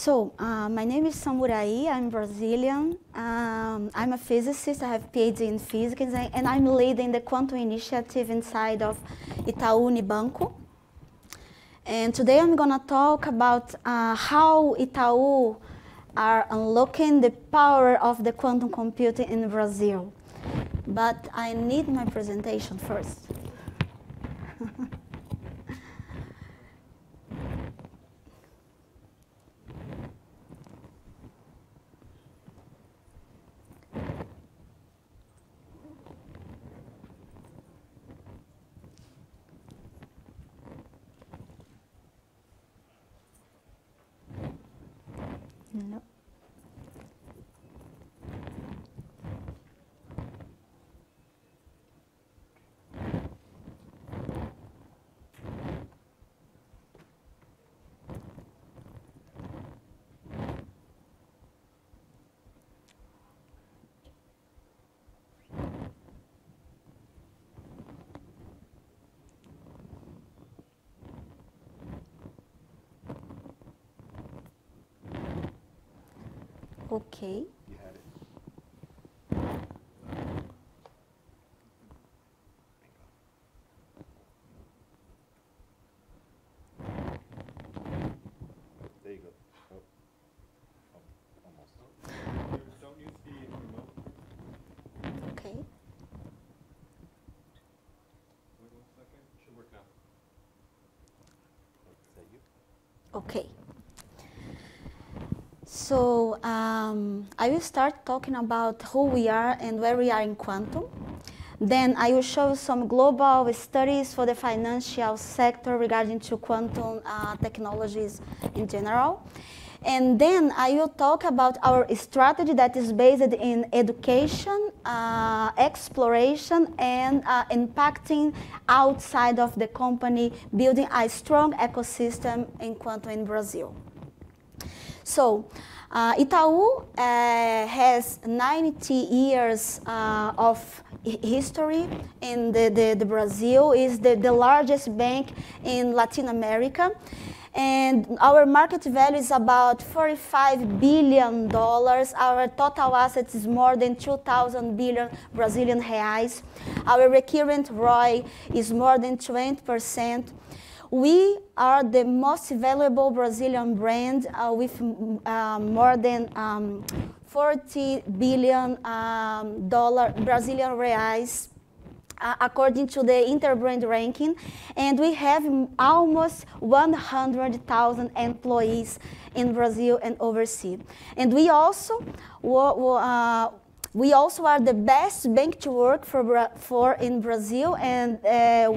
My name is Samurai. I'm Brazilian. I'm a physicist. I have PhD in physics, and I'm leading the quantum initiative inside of Itau Unibanco. And today I'm going to talk about how Itau are unlocking the power of the quantum computing in Brazil. But I need my presentation first. No. Okay. You had it. There you go. Oh. Oh, almost. Don't use the remote. Okay. Wait 1 second. Should work now. Is that you? Okay. So I will start talking about who we are and where we are in quantum. Then I will show some global studies for the financial sector regarding to quantum technologies in general. And then I will talk about our strategy that is based in education, exploration, and impacting outside of the company, building a strong ecosystem in quantum in Brazil. So, Itau has 90 years of history in the Brazil, is the largest bank in Latin America. And our market value is about $45 billion. Our total assets is more than 2,000 billion Brazilian reais. Our recurrent ROI is more than 20%. We are the most valuable Brazilian brand with more than 40 billion Brazilian reais according to the Interbrand ranking, and we have almost 100,000 employees in Brazil and overseas. And we also are the best bank to work for in Brazil, and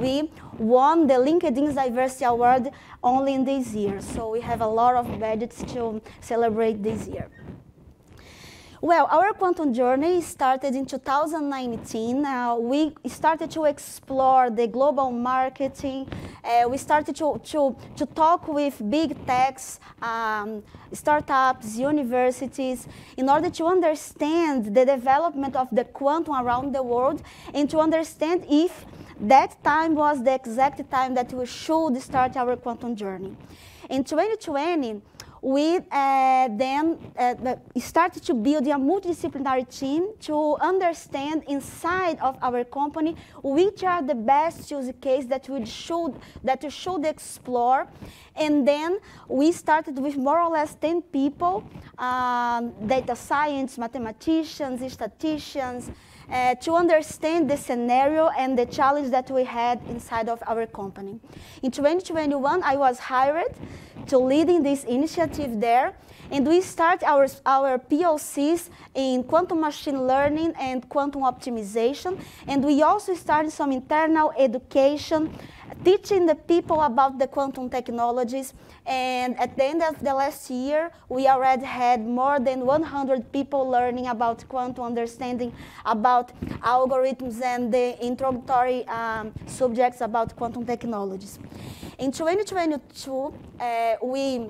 we won the LinkedIn Diversity Award only in this year. So we have a lot of badges to celebrate this year. Well, our quantum journey started in 2019. We started to explore the global marketing. We started to talk with big techs, startups, universities, in order to understand the development of the quantum around the world and to understand if that time was the exact time that we should start our quantum journey. In 2020, we then started to build a multidisciplinary team to understand inside of our company which are the best use cases that we should explore. And then we started with more or less 10 people, data science, mathematicians, statisticians, to understand the scenario and the challenge that we had inside of our company. In 2021, I was hired to leading this initiative there, and we start our POCs in quantum machine learning and quantum optimization, and we also started some internal education, teaching the people about the quantum technologies. And at the end of the last year, we already had more than 100 people learning about quantum, understanding about algorithms and the introductory subjects about quantum technologies. In 2022, we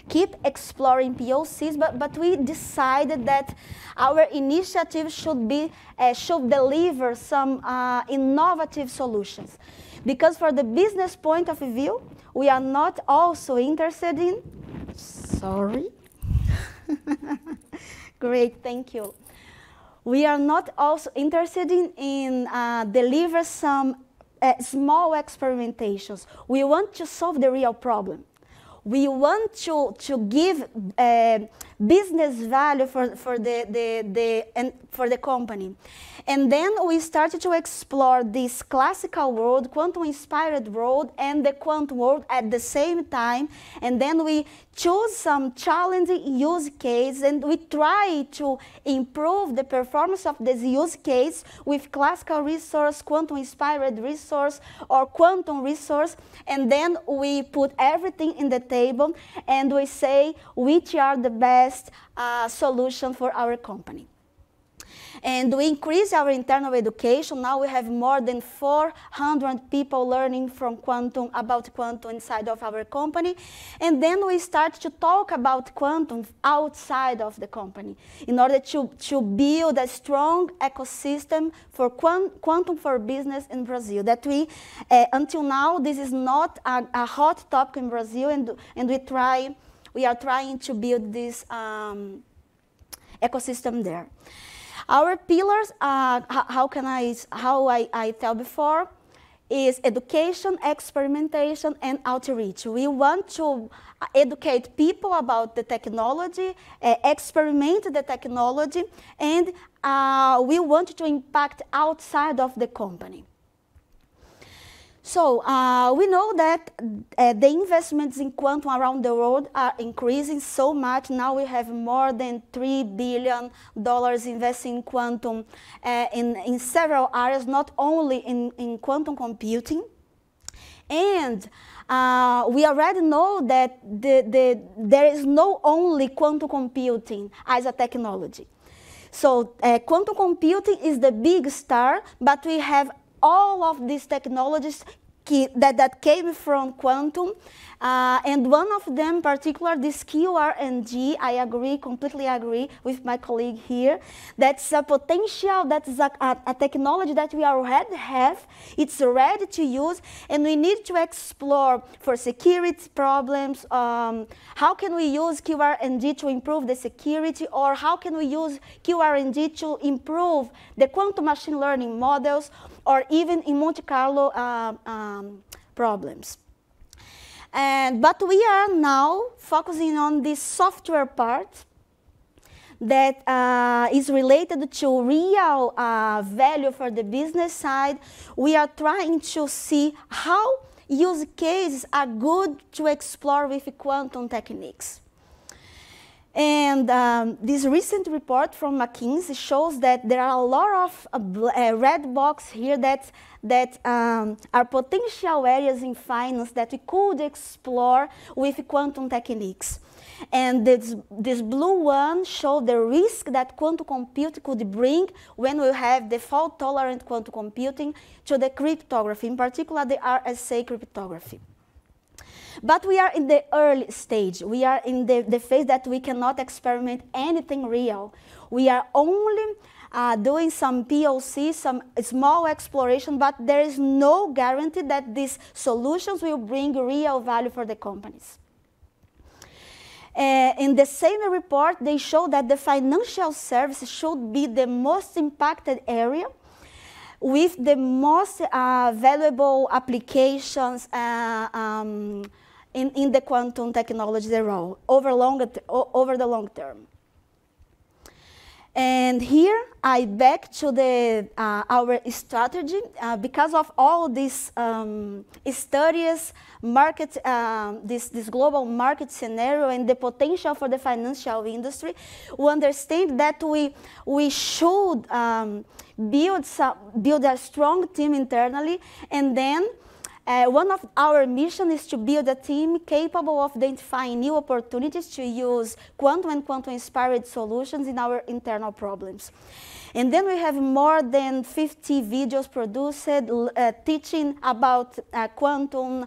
keep exploring POCs, but we decided that our initiative should deliver some innovative solutions. Because for the business point of view, we are not also interested in, sorry, Great, thank you. We are not also interested in deliver some small experimentations. We want to solve the real problem. We want to give business value for the company. And then we started to explore this classical world, quantum-inspired world, and the quantum world at the same time. And then we choose some challenging use case, and we try to improve the performance of this use case with classical resource, quantum-inspired resource, or quantum resource. And then we put everything in the table, and we say which are the best solution for our company. And we increase our internal education. Now we have more than 400 people learning from quantum, about quantum inside of our company. And then we start to talk about quantum outside of the company in order to build a strong ecosystem for quantum for business in Brazil. That we, until now, this is not a hot topic in Brazil, and we are trying to build this ecosystem there. Our pillars, how I tell before, is education, experimentation, and outreach. We want to educate people about the technology, experiment the technology, and we want to impact outside of the company. So we know that the investments in quantum around the world are increasing so much. Now we have more than $3 billion investing in quantum in several areas, not only in quantum computing. And we already know that there is no only quantum computing as a technology. So quantum computing is the big star, but we have all of these technologies that came from quantum, and one of them in particular, this QRNG, I agree, completely agree with my colleague here. That's a potential, that is a technology that we already have. It's ready to use, and we need to explore for security problems. How can we use QRNG to improve the security, or how can we use QRNG to improve the quantum machine learning models, or even in Monte Carlo problems. But we are now focusing on this software part that is related to real value for the business side. We are trying to see how use cases are good to explore with quantum techniques. And this recent report from McKinsey shows that there are a lot of red box here that are potential areas in finance that we could explore with quantum techniques. And this blue one shows the risk that quantum computing could bring when we have the fault-tolerant quantum computing to the cryptography, in particular the RSA cryptography. But we are in the early stage. We are in the phase that we cannot experiment anything real. We are only doing some POC, some small exploration, but there is no guarantee that these solutions will bring real value for the companies. In the same report, they show that the financial services should be the most impacted area with the most valuable applications in the quantum technology role over the long term. And here I back to our strategy because of all these studies, this global market scenario and the potential for the financial industry. We understand that we should build a strong team internally, and then one of our missions is to build a team capable of identifying new opportunities to use quantum and quantum-inspired solutions in our internal problems. And then we have more than 50 videos produced teaching about quantum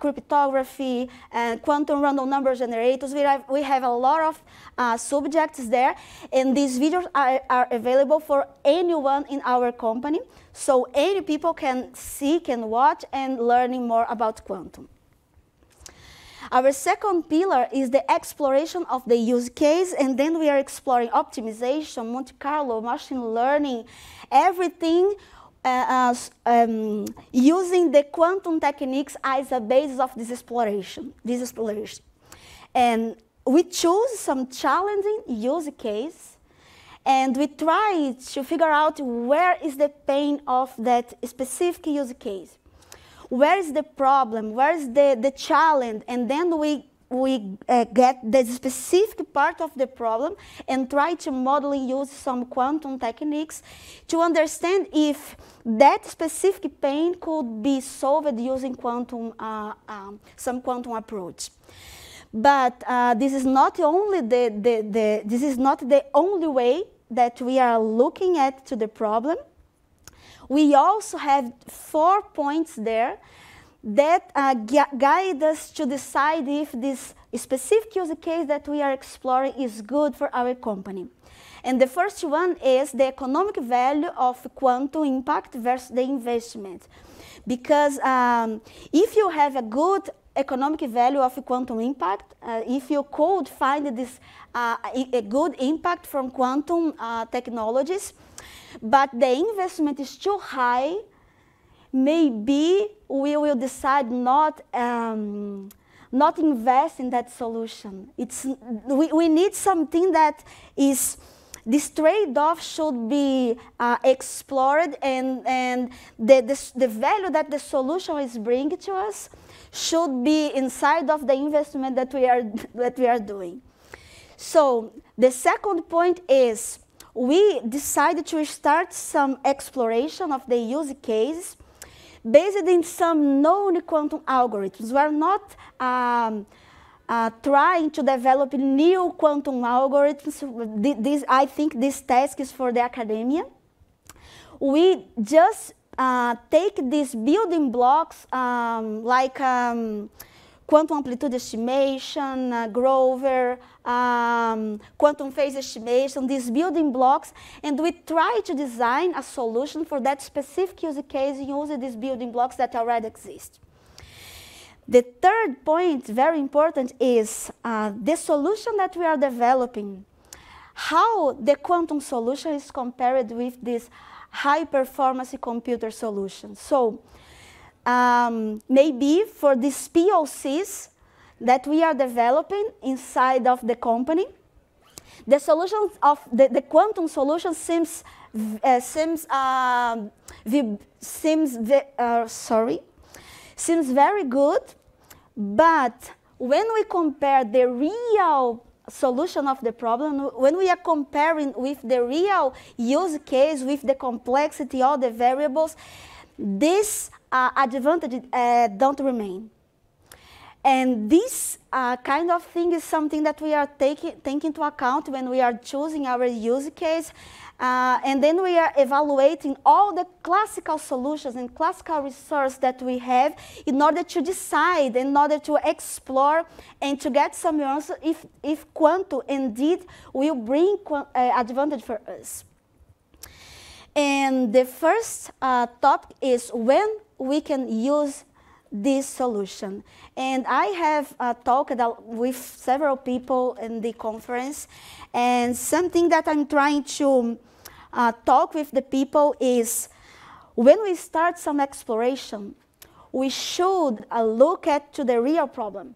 cryptography and quantum random number generators. We have a lot of subjects there, and these videos are available for anyone in our company. So any people can see, can watch, and learning more about quantum. Our second pillar is the exploration of the use case, and then we are exploring optimization, Monte Carlo, machine learning, everything using the quantum techniques as a basis of this exploration. And we choose some challenging use case, and we try to figure out where is the pain of that specific use case. Where is the problem? Where is the challenge? And then we get the specific part of the problem and try to model and use some quantum techniques to understand if that specific pain could be solved using quantum, some quantum approach. But this is not only this is not the only way that we are looking at to the problem. We also have 4 points there that guide us to decide if this specific use case that we are exploring is good for our company. And the first one is the economic value of quantum impact versus the investment. Because if you have a good economic value of quantum impact, if you could find this a good impact from quantum technologies, but the investment is too high, maybe we will decide not invest in that solution. We need something that is, this trade-off should be explored, and the value that the solution is bringing to us should be inside of the investment that we are doing. So the second point is, we decided to start some exploration of the use case based in some known quantum algorithms. We are not trying to develop new quantum algorithms. I think this task is for the academia. We just take these building blocks like quantum amplitude estimation, Grover, quantum phase estimation, these building blocks, and we try to design a solution for that specific use case using these building blocks that already exist. The third point, very important, is the solution that we are developing, how the quantum solution is compared with this high-performance computer solution. So maybe for these POCs that we are developing inside of the company, the solution of the quantum solution seems very good, but when we compare the real solution of the problem, when we are comparing with the real use case, with the complexity, all the variables, this advantage don't remain. And this kind of thing is something that we are taking into account when we are choosing our use case. And then we are evaluating all the classical solutions and classical resources that we have in order to decide, in order to explore and to get some answer if quantum indeed will bring advantage for us. And the first topic is when we can use this solution. And I have talked with several people in the conference, and something that I'm trying to talk with the people is, when we start some exploration, we should look to the real problem.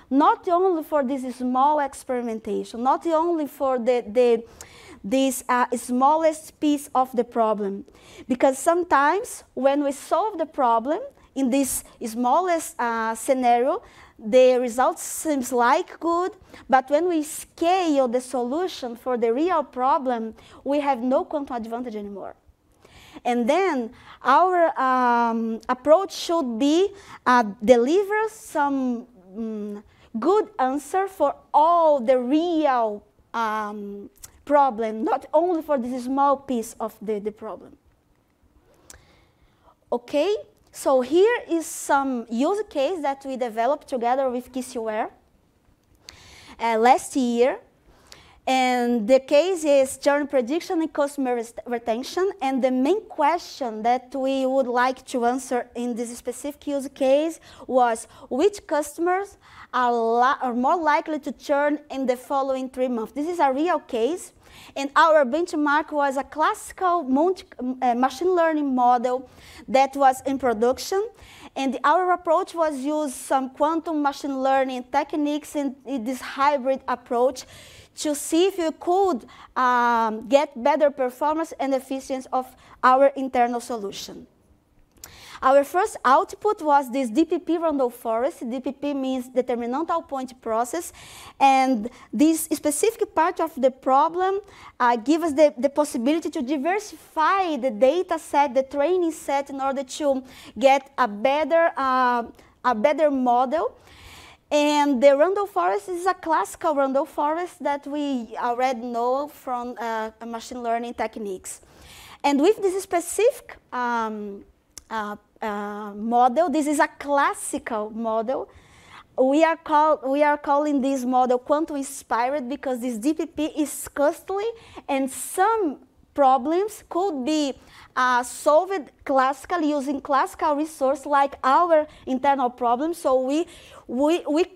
Not only for this small experimentation, not only for this smallest piece of the problem. Because sometimes when we solve the problem in this smallest scenario, the results seems like good, but when we scale the solution for the real problem, we have no quantum advantage anymore. And then our approach should be deliver some good answer for all the real problem, not only for this small piece of the problem. Okay, so here is some use case that we developed together with KCWare last year. And the case is churn prediction and customer retention. And the main question that we would like to answer in this specific use case was which customers are more likely to churn in the following 3 months. This is a real case. And our benchmark was a classical machine learning model that was in production. And our approach was use some quantum machine learning techniques in this hybrid approach to see if you could get better performance and efficiency of our internal solution. Our first output was this DPP Randolph forest. DPP means determinantal point process. And this specific part of the problem gives us the possibility to diversify the data set, the training set, in order to get a better model. And the Randolph forest is a classical Randolph forest that we already know from machine learning techniques. And with this specific model, this is a classical model. We are calling this model quantum inspired because this DPP is costly and some problems could be solved classically using classical resource like our internal problems. So we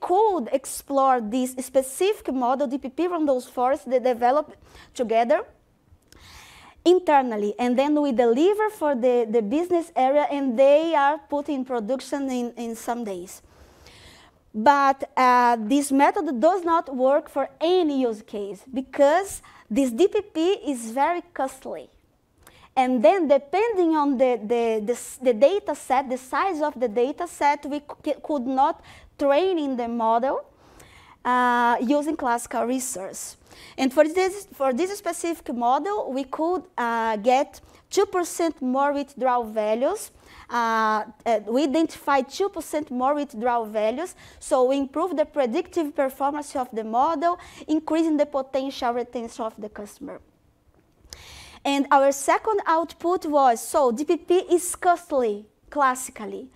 could explore this specific model, DPP Randolph forest, that developed together internally, and then we deliver for the business area, and they are put in production in some days. But this method does not work for any use case because this DPP is very costly. And then depending on the data set, the size of the data set, we could not train in the model using classical resource. And for this specific model, we could get 2% more withdrawal values. We identified 2% more withdrawal values, so we improved the predictive performance of the model, increasing the potential retention of the customer. And our second output was, so DPP is costly classically.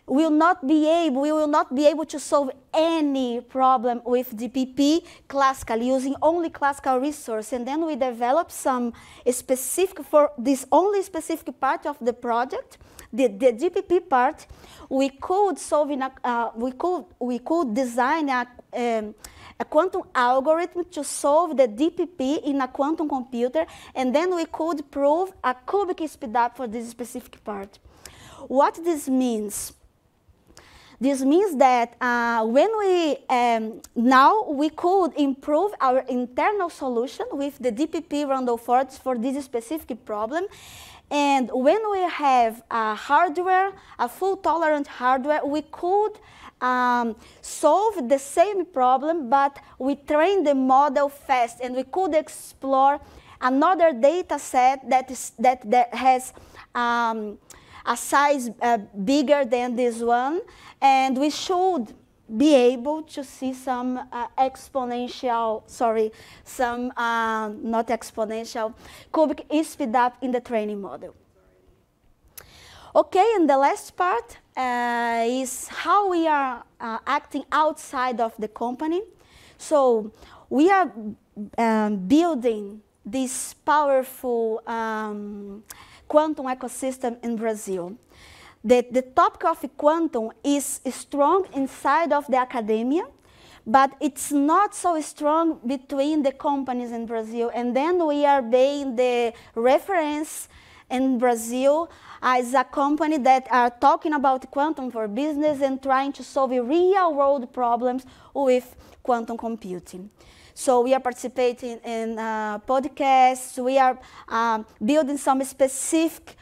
We will not be able to solve any problem with DPP classically using only classical resource. And then we developed some specific, for this only specific part of the project, the DPP part, we could solve in a, we could design a quantum algorithm to solve the DPP in a quantum computer, and then we could prove a cubic speedup for this specific part. What this means? This means that when we, now we could improve our internal solution with the DPP Randolph forest for this specific problem. And when we have hardware, a full tolerant hardware, we could solve the same problem, but we train the model fast, and we could explore another data set that has a size bigger than this one, and we should be able to see some not exponential, cubic speed up in the training model. Okay, and the last part is how we are acting outside of the company. So we are building this powerful quantum ecosystem in Brazil. The topic of quantum is strong inside of the academia, but it's not so strong between the companies in Brazil. And then we are being the reference in Brazil as a company that are talking about quantum for business and trying to solve real-world problems with quantum computing. So we are participating in podcasts. We are building some specific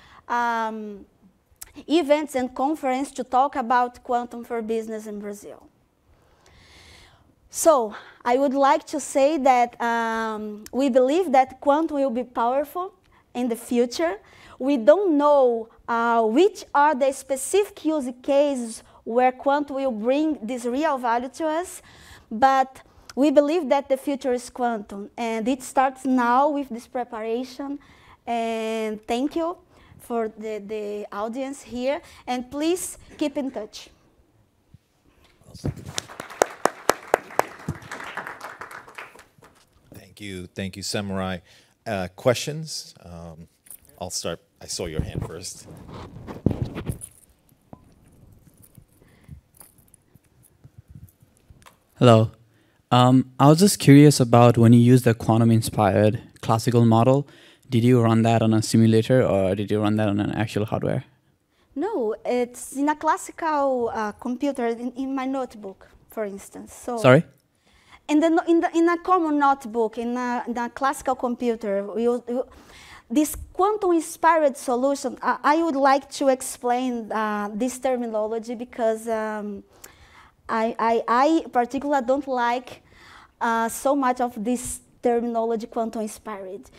events and conferences to talk about quantum for business in Brazil. So I would like to say that we believe that quantum will be powerful in the future. We don't know which are the specific use cases where quantum will bring this real value to us, but we believe that the future is quantum, and it starts now with this preparation. And thank you for the audience here, and please keep in touch. Awesome. Thank you. Thank you, Samurai. Questions? I'll start. I saw your hand first. Hello. I was just curious about when you use the quantum-inspired classical model, did you run that on a simulator or did you run that on an actual hardware? No, it's in a classical computer in my notebook, for instance. So Sorry? in a common notebook, in a classical computer, this quantum-inspired solution, I would like to explain this terminology because I particularly don't like so much of this terminology quantum-inspired.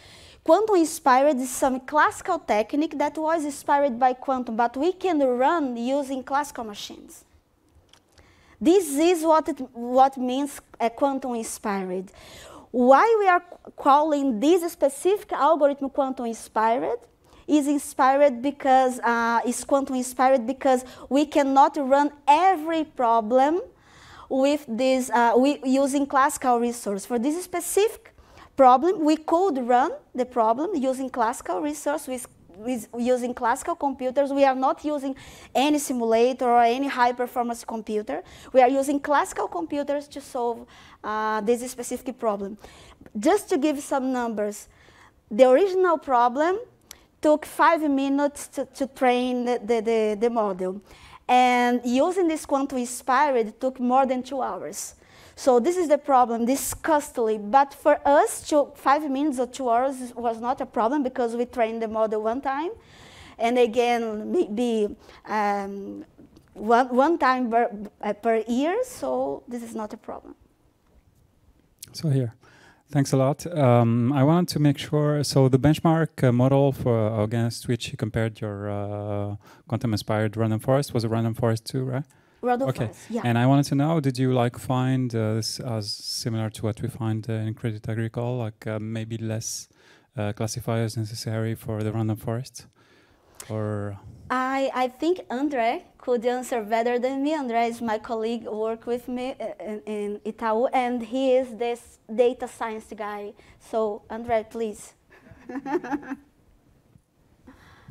Quantum-inspired is some classical technique that was inspired by quantum, but we can run using classical machines. This is what means quantum-inspired. Why we are calling this specific algorithm quantum-inspired is inspired because is quantum-inspired because we cannot run every problem with this using classical resource. For this specific problem, we could run the problem using classical resource using classical computers. We are not using any simulator or any high-performance computer. We are using classical computers to solve this specific problem. Just to give some numbers, the original problem took 5 minutes to train the model. And using this quantum-inspired, it took more than 2 hours. So this is the problem. This is costly. But for us, 5 minutes or 2 hours was not a problem because we trained the model one time. And again, maybe one time per year. So this is not a problem. So here. Thanks a lot. I wanted to make sure, so the benchmark model for against which you compared your quantum-inspired random forest was a random forest too, right? Random okay. forest, yeah. And I wanted to know, did you find this as similar to what we find in Credit Agricole, maybe less classifiers necessary for the random forest? Or I think Andre could answer better than me. Andre is my colleague, work with me in Itau, and he is this data science guy. So Andre, please.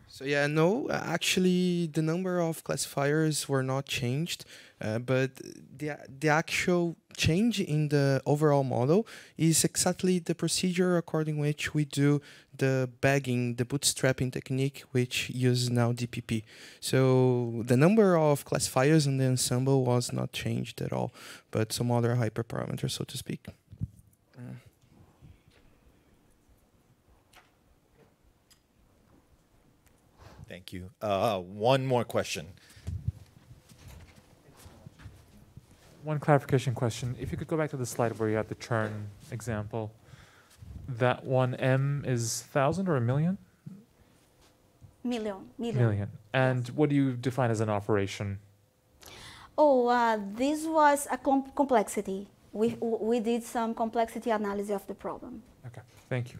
So yeah, no, actually the number of classifiers were not changed, but the actual change in the overall model is exactly the procedure according which we do the bagging, the bootstrapping technique, which uses now DPP. So the number of classifiers in the ensemble was not changed at all, but some other hyperparameters, so to speak. Thank you. One more question. One clarification question. If you could go back to the slide where you had the churn example, that one M is 1,000 or a million? Million. And what do you define as an operation? Oh, this was a complexity. We did some complexity analysis of the problem. Okay, thank you.